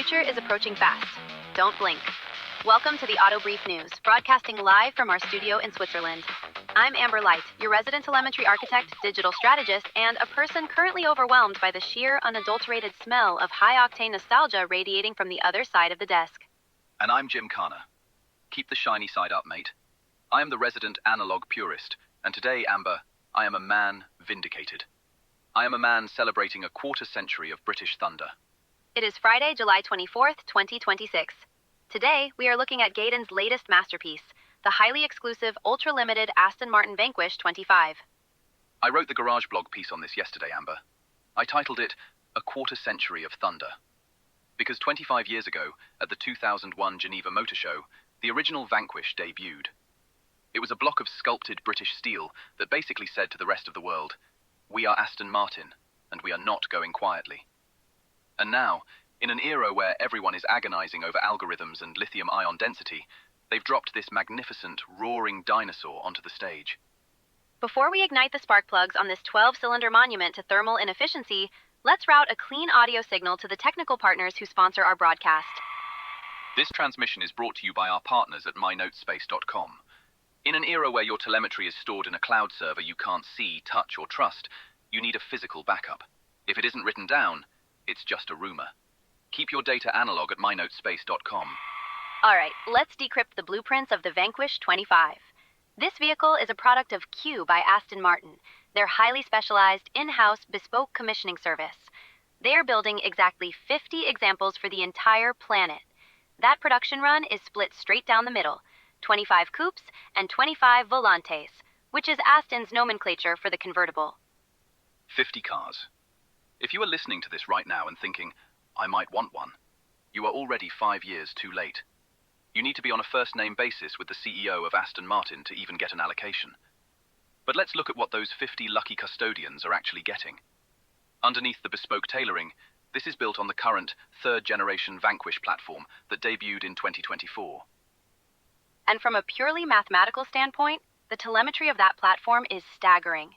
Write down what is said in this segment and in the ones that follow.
future is approaching fast. Don't blink. Welcome to the Auto Brief News, broadcasting live from our studio in Switzerland. I'm Amber Light, your resident telemetry architect, digital strategist, and a person currently overwhelmed by the sheer, unadulterated smell of high-octane nostalgia radiating from the other side of the desk. And I'm Jim Khana. Keep the shiny side up, mate. I am the resident analog purist, and today, Amber, I am a man vindicated. I am a man celebrating a quarter century of British thunder. It is Friday, July 24th, 2026. Today, we are looking at Gaydon's latest masterpiece, the highly exclusive, ultra-limited Aston Martin Vanquish 25. I wrote the garage blog piece on this yesterday, Amber. I titled it, A Quarter Century of Thunder. Because 25 years ago, at the 2001 Geneva Motor Show, the original Vanquish debuted. It was a block of sculpted British steel that basically said to the rest of the world, we are Aston Martin, and we are not going quietly. And now, in an era where everyone is agonizing over algorithms and lithium-ion density, they've dropped this magnificent, roaring dinosaur onto the stage. Before we ignite the spark plugs on this 12-cylinder monument to thermal inefficiency, let's route a clean audio signal to the technical partners who sponsor our broadcast. This transmission is brought to you by our partners at mynotespace.com. In an era where your telemetry is stored in a cloud server you can't see, touch, or trust, you need a physical backup. If it isn't written down, it's just a rumor. Keep your data analog at mynotespace.com. All right, let's decrypt the blueprints of the Vanquish 25. This vehicle is a product of Q by Aston Martin, their highly specialized in-house bespoke commissioning service. They are building exactly 50 examples for the entire planet. That production run is split straight down the middle, 25 Coupes and 25 Volantes, which is Aston's nomenclature for the convertible. 50 cars. If you are listening to this right now and thinking, I might want one, you are already 5 years too late. You need to be on a first-name basis with the CEO of Aston Martin to even get an allocation. But let's look at what those 50 lucky custodians are actually getting. Underneath the bespoke tailoring, this is built on the current third-generation Vanquish platform that debuted in 2024. And from a purely mathematical standpoint, the telemetry of that platform is staggering.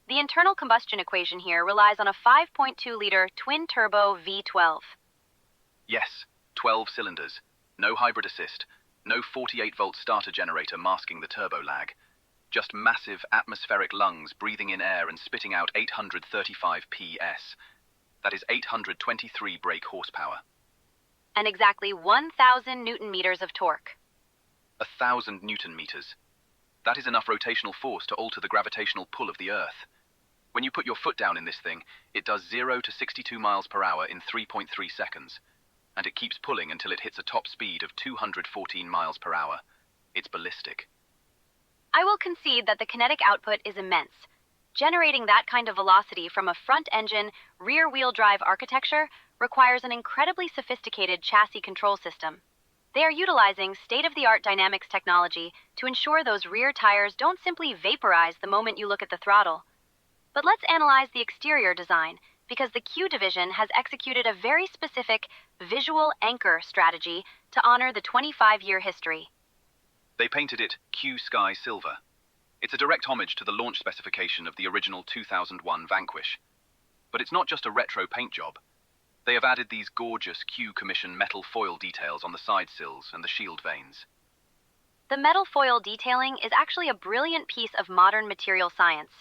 The internal combustion equation here relies on a 5.2-liter twin-turbo V12. Yes, 12 cylinders, no hybrid assist, no 48-volt starter generator masking the turbo lag. Just massive atmospheric lungs breathing in air and spitting out 835 PS. That is 823 brake horsepower. And exactly 1,000 newton-meters of torque. 1,000 newton meters. That is enough rotational force to alter the gravitational pull of the Earth. When you put your foot down in this thing, it does 0 to 62 miles per hour in 3.3 seconds. And it keeps pulling until it hits a top speed of 214 miles per hour. It's ballistic. I will concede that the kinetic output is immense. Generating that kind of velocity from a front-engine, rear-wheel drive architecture requires an incredibly sophisticated chassis control system. They are utilizing state-of-the-art dynamics technology to ensure those rear tires don't simply vaporize the moment you look at the throttle. But let's analyze the exterior design, because the Q division has executed a very specific visual anchor strategy to honor the 25-year history. They painted it Q Skye Silver. It's a direct homage to the launch specification of the original 2001 Vanquish. But it's not just a retro paint job. They have added these gorgeous Q commission metal foil details on the side sills and the shield vanes. The metal foil detailing is actually a brilliant piece of modern material science.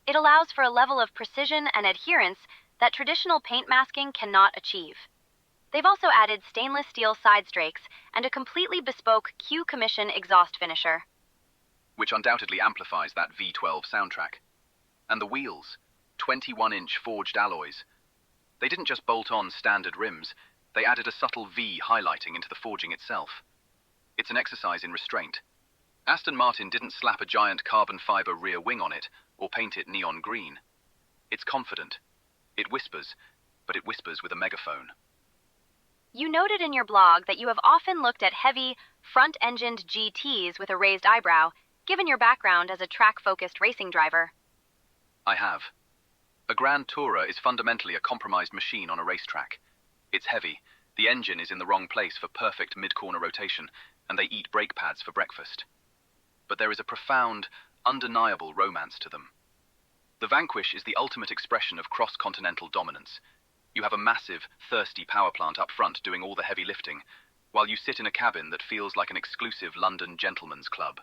It allows for a level of precision and adherence that traditional paint masking cannot achieve. They've also added stainless steel side strakes and a completely bespoke Q Commission exhaust finisher, which undoubtedly amplifies that V12 soundtrack. And the wheels, 21-inch forged alloys. They didn't just bolt on standard rims, they added a subtle V highlighting into the forging itself. It's an exercise in restraint. Aston Martin didn't slap a giant carbon fiber rear wing on it or paint it neon green. It's confident. It whispers, but it whispers with a megaphone. You noted in your blog that you have often looked at heavy, front-engined GTs with a raised eyebrow, given your background as a track-focused racing driver. I have. A Grand Tourer is fundamentally a compromised machine on a racetrack. It's heavy, the engine is in the wrong place for perfect mid-corner rotation, and they eat brake pads for breakfast. But there is a profound, undeniable romance to them. The Vanquish is the ultimate expression of cross-continental dominance. You have a massive, thirsty power plant up front doing all the heavy lifting, while you sit in a cabin that feels like an exclusive London gentleman's club.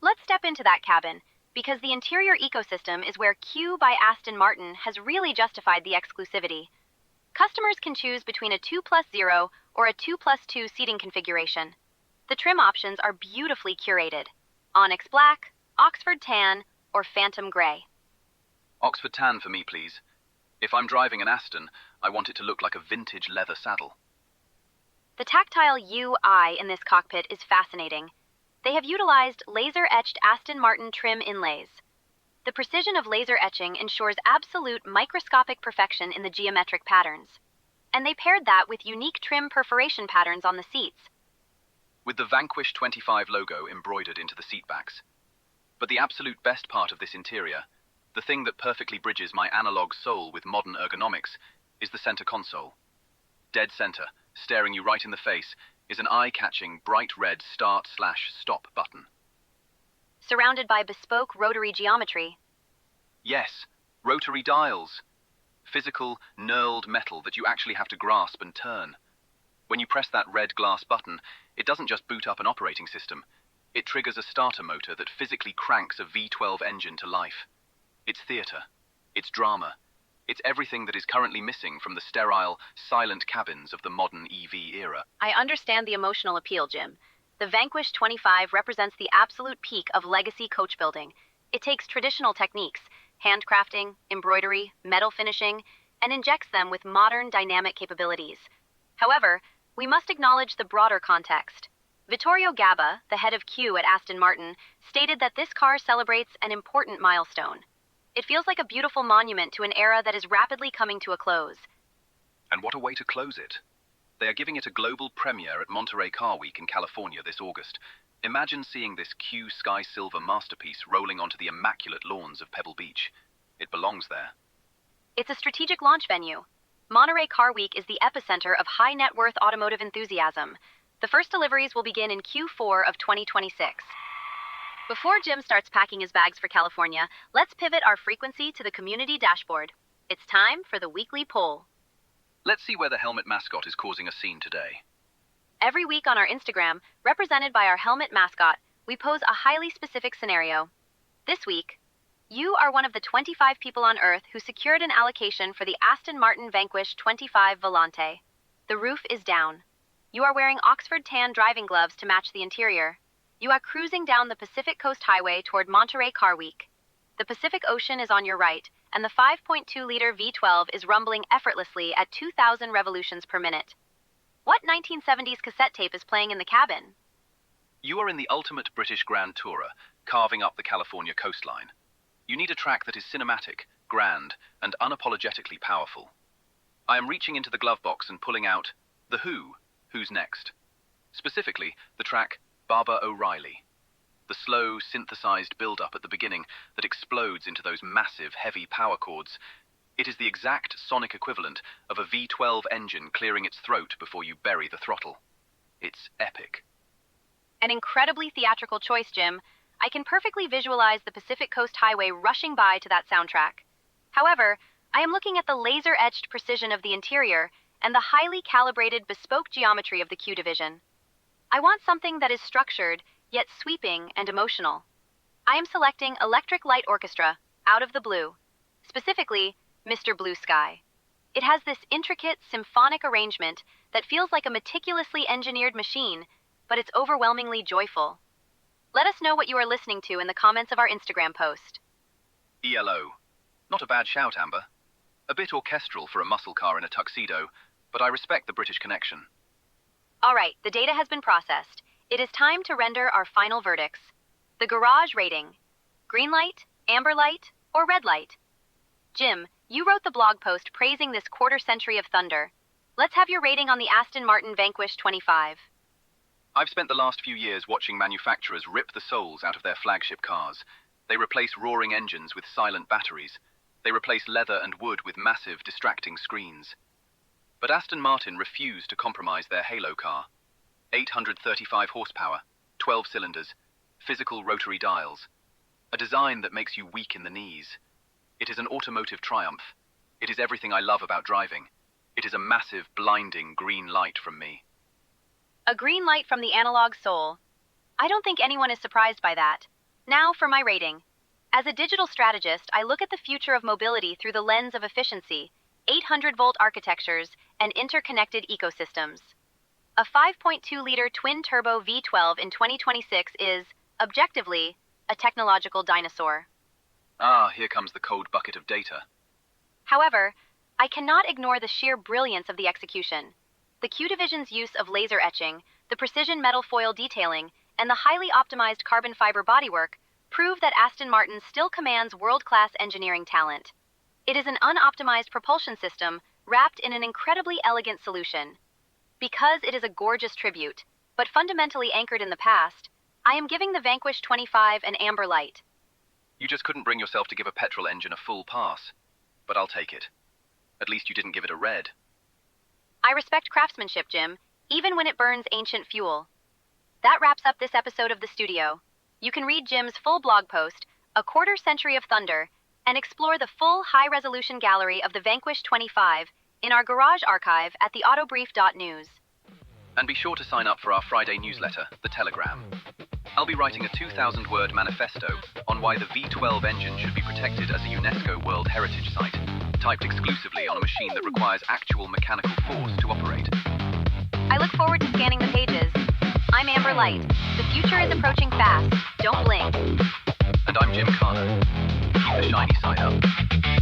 Let's step into that cabin, because the interior ecosystem is where Q by Aston Martin has really justified the exclusivity. Customers can choose between a 2+0 or a 2+2 seating configuration. The trim options are beautifully curated: onyx black, Oxford tan, or phantom gray. Oxford tan for me, please. If I'm driving an Aston, I want it to look like a vintage leather saddle. The tactile UI in this cockpit is fascinating. They have utilized laser-etched Aston Martin trim inlays. The precision of laser etching ensures absolute microscopic perfection in the geometric patterns. And they paired that with unique trim perforation patterns on the seats. With the Vanquish 25 logo embroidered into the seatbacks. But the absolute best part of this interior, the thing that perfectly bridges my analog soul with modern ergonomics, is the center console. Dead center, staring you right in the face, is an eye-catching bright red start/stop button. Surrounded by bespoke rotary geometry. Yes, rotary dials. Physical, knurled metal that you actually have to grasp and turn. When you press that red glass button, it doesn't just boot up an operating system. It triggers a starter motor that physically cranks a V12 engine to life. It's theater. It's drama. It's everything that is currently missing from the sterile, silent cabins of the modern EV era. I understand the emotional appeal, Jim. The Vanquish 25 represents the absolute peak of legacy coach building. It takes traditional techniques, handcrafting, embroidery, metal finishing, and injects them with modern dynamic capabilities. However, we must acknowledge the broader context. Vittorio Gabba, the head of Q at Aston Martin, stated that this car celebrates an important milestone. It feels like a beautiful monument to an era that is rapidly coming to a close. And what a way to close it. They are giving it a global premiere at Monterey Car Week in California this August. Imagine seeing this Q Skye Silver masterpiece rolling onto the immaculate lawns of Pebble Beach. It belongs there. It's a strategic launch venue. Monterey Car Week is the epicenter of high-net-worth automotive enthusiasm. The first deliveries will begin in Q4 of 2026. Before Jim starts packing his bags for California, let's pivot our frequency to the community dashboard. It's time for the weekly poll. Let's see where the helmet mascot is causing a scene today. Every week on our Instagram, represented by our helmet mascot, we pose a highly specific scenario. This week, you are one of the 25 people on Earth who secured an allocation for the Aston Martin Vanquish 25 Volante. The roof is down. You are wearing Oxford tan driving gloves to match the interior. You are cruising down the Pacific Coast Highway toward Monterey Car Week. The Pacific Ocean is on your right, and the 5.2-liter V12 is rumbling effortlessly at 2,000 revolutions per minute. What 1970s cassette tape is playing in the cabin? You are in the ultimate British Grand Tourer, carving up the California coastline. You need a track that is cinematic, grand, and unapologetically powerful. I am reaching into the glove box and pulling out The Who, Who's Next. Specifically, the track Baba O'Reilly. The slow, synthesized build-up at the beginning that explodes into those massive, heavy power chords. It is the exact sonic equivalent of a V12 engine clearing its throat before you bury the throttle. It's epic. An incredibly theatrical choice, Jim. I can perfectly visualize the Pacific Coast Highway rushing by to that soundtrack. However, I am looking at the laser-etched precision of the interior and the highly calibrated bespoke geometry of the Q division. I want something that is structured, yet sweeping and emotional. I am selecting Electric Light Orchestra, Out of the Blue, specifically Mr. Blue Sky. It has this intricate, symphonic arrangement that feels like a meticulously engineered machine, but it's overwhelmingly joyful. Let us know what you are listening to in the comments of our Instagram post. ELO. Not a bad shout, Amber. A bit orchestral for a muscle car in a tuxedo, but I respect the British connection. All right, the data has been processed. It is time to render our final verdicts. The garage rating: green light, amber light, or red light? Jim, you wrote the blog post praising this quarter century of thunder. Let's have your rating on the Aston Martin Vanquish 25. I've spent the last few years watching manufacturers rip the souls out of their flagship cars. They replace roaring engines with silent batteries. They replace leather and wood with massive, distracting screens. But Aston Martin refused to compromise their halo car. 835 horsepower, 12 cylinders, physical rotary dials. A design that makes you weak in the knees. It is an automotive triumph. It is everything I love about driving. It is a massive, blinding green light from me. A green light from the analog soul. I don't think anyone is surprised by that. Now for my rating. As a digital strategist, I look at the future of mobility through the lens of efficiency, 800-volt architectures, and interconnected ecosystems. A 5.2-liter twin-turbo V12 in 2026 is, objectively, a technological dinosaur. Ah, here comes the cold bucket of data. However, I cannot ignore the sheer brilliance of the execution. The Q Division's use of laser etching, the precision metal foil detailing, and the highly optimized carbon fiber bodywork prove that Aston Martin still commands world-class engineering talent. It is an unoptimized propulsion system wrapped in an incredibly elegant solution. Because it is a gorgeous tribute, but fundamentally anchored in the past, I am giving the Vanquish 25 an amber light. You just couldn't bring yourself to give a petrol engine a full pass. But I'll take it. At least you didn't give it a red. I respect craftsmanship, Jim, even when it burns ancient fuel. That wraps up this episode of The Studio. You can read Jim's full blog post, A Quarter Century of Thunder, and explore the full high-resolution gallery of the Vanquish 25 in our garage archive at theautobrief.news. And be sure to sign up for our Friday newsletter, The Telegram. I'll be writing a 2,000-word manifesto on why the V12 engine should be protected as a UNESCO World Heritage Site, typed exclusively on a machine that requires actual mechanical force to operate. I look forward to scanning the pages. I'm Amber Light. The future is approaching fast. Don't blink. And I'm Jim Khana. Keep the shiny side up.